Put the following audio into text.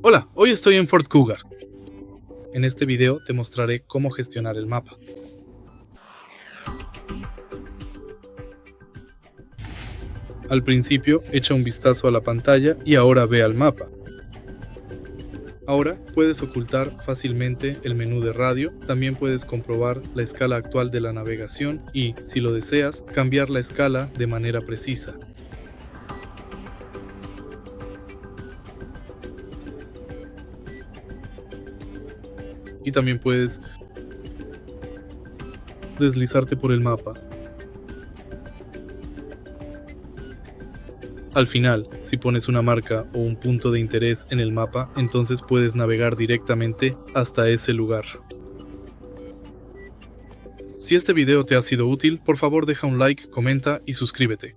Hola, hoy estoy en Ford Kuga. En este video te mostraré cómo gestionar el mapa. Al principio, echa un vistazo a la pantalla y ahora ve al mapa. Ahora puedes ocultar fácilmente el menú de radio, también puedes comprobar la escala actual de la navegación y, si lo deseas, cambiar la escala de manera precisa. Y también puedes deslizarte por el mapa. Al final, si pones una marca o un punto de interés en el mapa, entonces puedes navegar directamente hasta ese lugar. Si este video te ha sido útil, por favor deja un like, comenta y suscríbete.